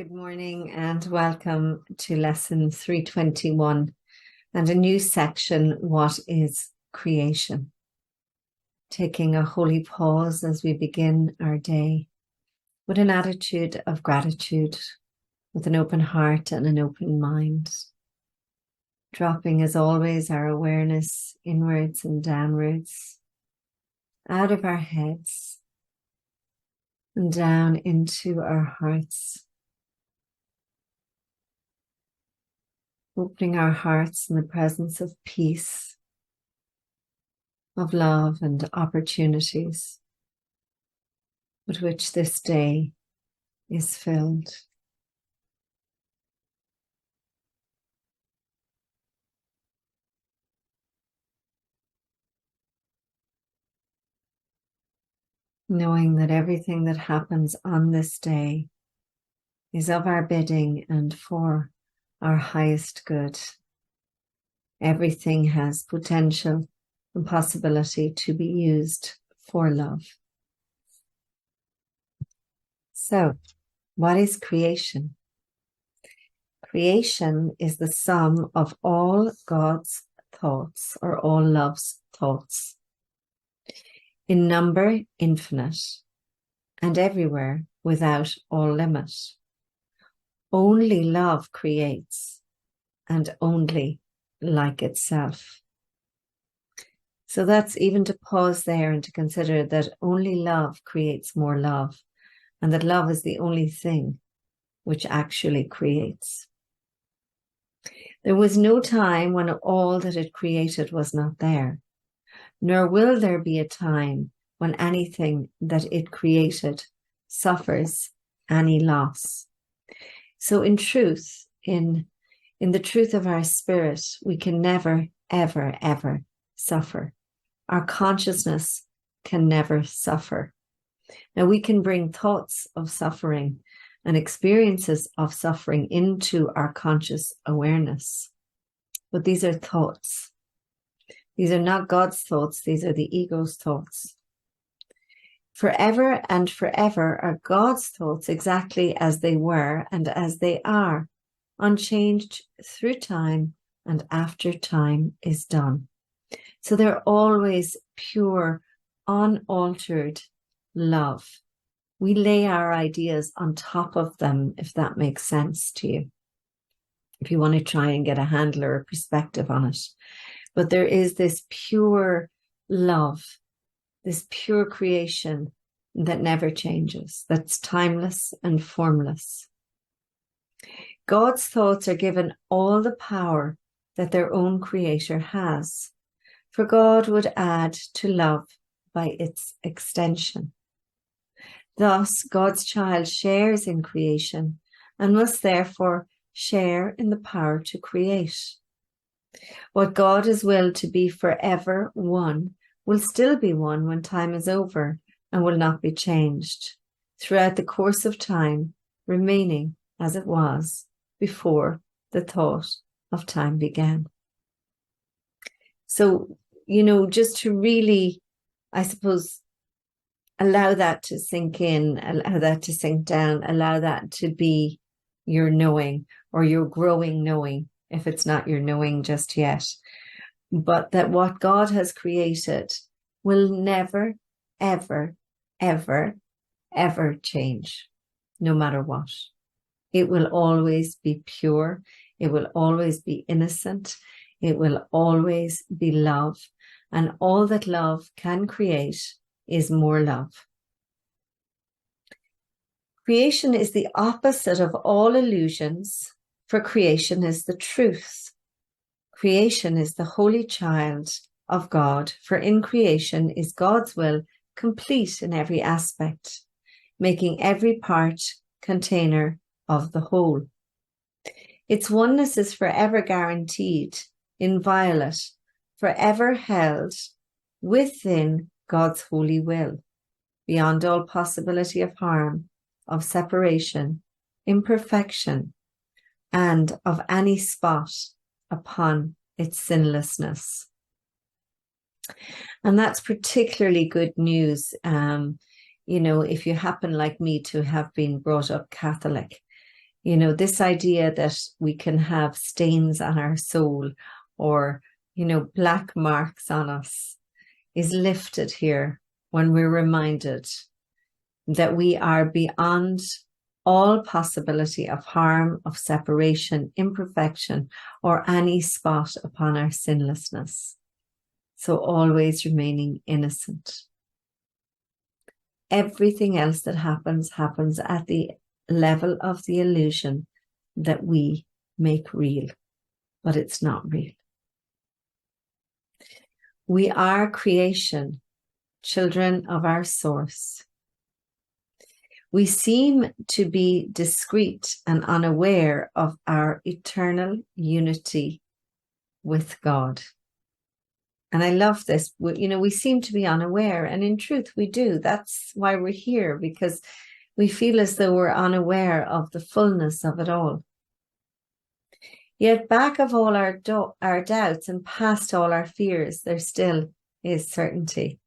Good morning and welcome to lesson 321 and a new section, What is Creation? Taking a holy pause as we begin our day with an attitude of gratitude, with an open heart and an open mind. Dropping as always our awareness inwards and downwards, out of our heads and down into our hearts. Opening our hearts in the presence of peace, of love and opportunities with which this day is filled. Knowing that everything that happens on this day is of our bidding and for our highest good. Everything has potential and possibility to be used for love. So, what is creation? Creation is the sum of all God's thoughts, or all love's thoughts. In number, infinite, and everywhere without all limit. Only love creates, and only like itself. So that's even to pause there and to consider that only love creates more love, and that love is the only thing which actually creates. There was no time when all that it created was not there, nor will there be a time when anything that it created suffers any loss. So in truth, in the truth of our spirit, we can never, ever, ever suffer. Our consciousness can never suffer. Now we can bring thoughts of suffering and experiences of suffering into our conscious awareness. But these are thoughts. These are not God's thoughts. These are the ego's thoughts. Forever and forever are God's thoughts exactly as they were and as they are, unchanged through time and after time is done. So they're always pure, unaltered love. We lay our ideas on top of them, if that makes sense to you, if you want to try and get a handle or a perspective on it. But there is this pure love, this pure creation that never changes, that's timeless and formless. God's thoughts are given all the power that their own creator has, for God would add to love by its extension. Thus, God's child shares in creation and must therefore share in the power to create. What God has willed to be forever one will still be one when time is over and will not be changed throughout the course of time, remaining as it was before the thought of time began. So, just to really, I suppose, allow that to sink in, allow that to sink down, allow that to be your knowing or your growing knowing, if it's not your knowing just yet. But that what God has created will never, ever, ever, ever change, no matter what. It will always be pure. It will always be innocent. It will always be love. And all that love can create is more love. Creation is the opposite of all illusions, for creation is the truth. Creation is the holy child of God, for in creation is God's will complete in every aspect, making every part container of the whole. Its oneness is forever guaranteed, inviolate, forever held within God's holy will, beyond all possibility of harm, of separation, imperfection, and of any spot upon its sinlessness. And that's particularly good news, if you happen like me to have been brought up Catholic. You know, this idea that we can have stains on our soul or, you know, black marks on us is lifted here when we're reminded that we are beyond all possibility of harm, of separation, imperfection, or any spot upon our sinlessness. So always remaining innocent. Everything else that happens at the level of the illusion that we make real, but it's not real. We are creation, children of our source. We seem to be discreet and unaware of our eternal unity with God. And I love this. You know, we seem to be unaware, and in truth, we do. That's why we're here, because we feel as though we're unaware of the fullness of it all. Yet back of all our doubts and past all our fears, there still is certainty.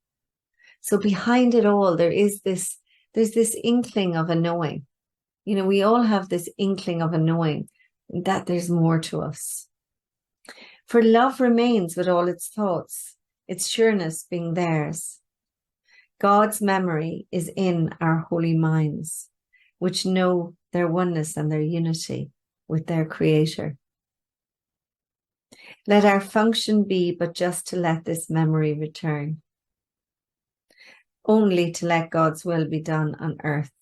So behind it all, there's this inkling of a knowing. You know, we all have this inkling of a knowing that there's more to us. For love remains with all its thoughts, its sureness being theirs. God's memory is in our holy minds, which know their oneness and their unity with their Creator. Let our function be but just to let this memory return. Only to let God's will be done on earth.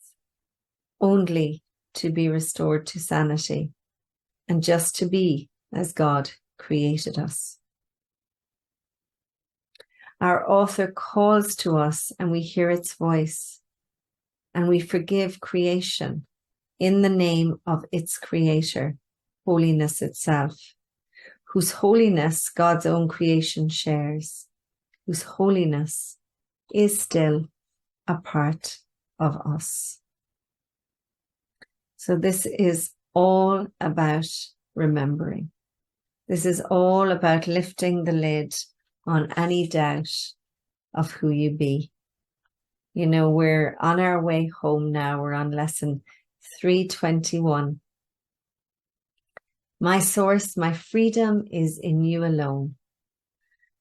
Only to be restored to sanity. And just to be as God created us. Our author calls to us and we hear its voice. And we forgive creation in the name of its Creator, holiness itself, whose holiness God's own creation shares, whose holiness is still a part of us. So this is all about remembering. This is all about lifting the lid on any doubt of who you be. You know, we're on our way home now. We're on lesson 321. My source, my freedom is in you alone.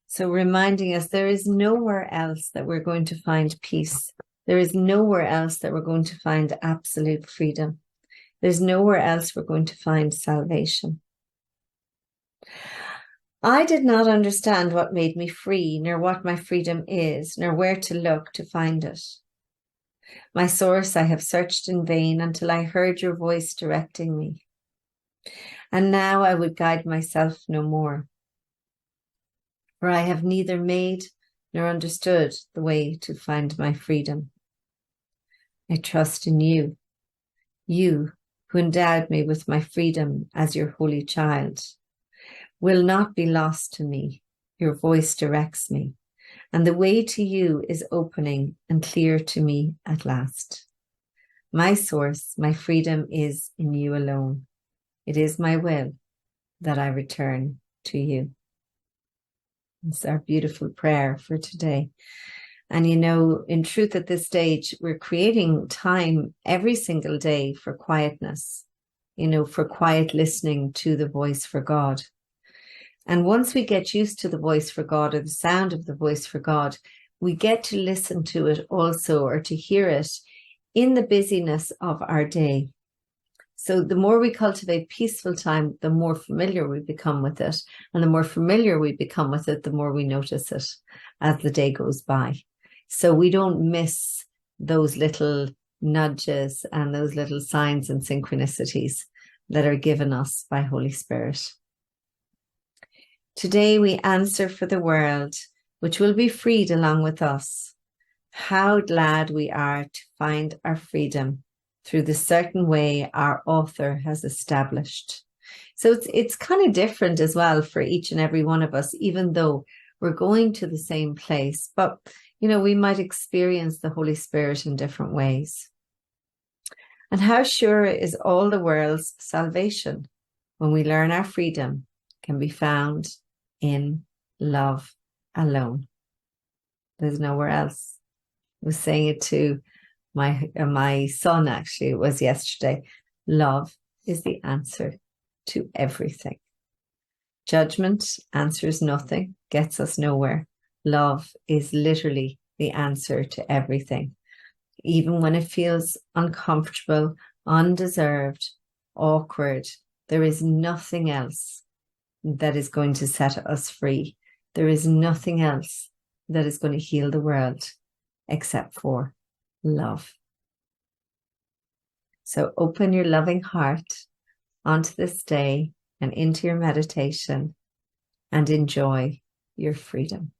So reminding us there is nowhere else that we're going to find peace. There is nowhere else that we're going to find absolute freedom. There's nowhere else we're going to find salvation. I did not understand what made me free, nor what my freedom is, nor where to look to find it. My source I have searched in vain until I heard your voice directing me. And now I would guide myself no more. For I have neither made nor understood the way to find my freedom. I trust in you, you who endowed me with my freedom as your holy child. Will not be lost to me. Your voice directs me, and the way to you is opening and clear to me at last. My source, my freedom is in you alone. It is my will that I return to you. It's our beautiful prayer for today. And you know, in truth, at this stage, we're creating time every single day for quietness, you know, for quiet listening to the voice for God. And once we get used to the voice for God or the sound of the voice for God, we get to listen to it also, or to hear it in the busyness of our day. So the more we cultivate peaceful time, the more familiar we become with it. And the more familiar we become with it, the more we notice it as the day goes by. So we don't miss those little nudges and those little signs and synchronicities that are given us by Holy Spirit. Today we answer for the world, which will be freed along with us. How glad we are to find our freedom through the certain way our author has established. So it's kind of different as well for each and every one of us, even though we're going to the same place. But, you know, we might experience the Holy Spirit in different ways. And how sure is all the world's salvation when we learn our freedom can be found in love alone. There's nowhere else. I was saying it to my son, actually, it was yesterday. Love is the answer to everything. Judgment answers nothing, gets us nowhere. Love is literally the answer to everything. Even when it feels uncomfortable, undeserved, awkward, there is nothing else that is going to set us free. There is nothing else that is going to heal the world except for love. So open your loving heart onto this day and into your meditation and enjoy your freedom.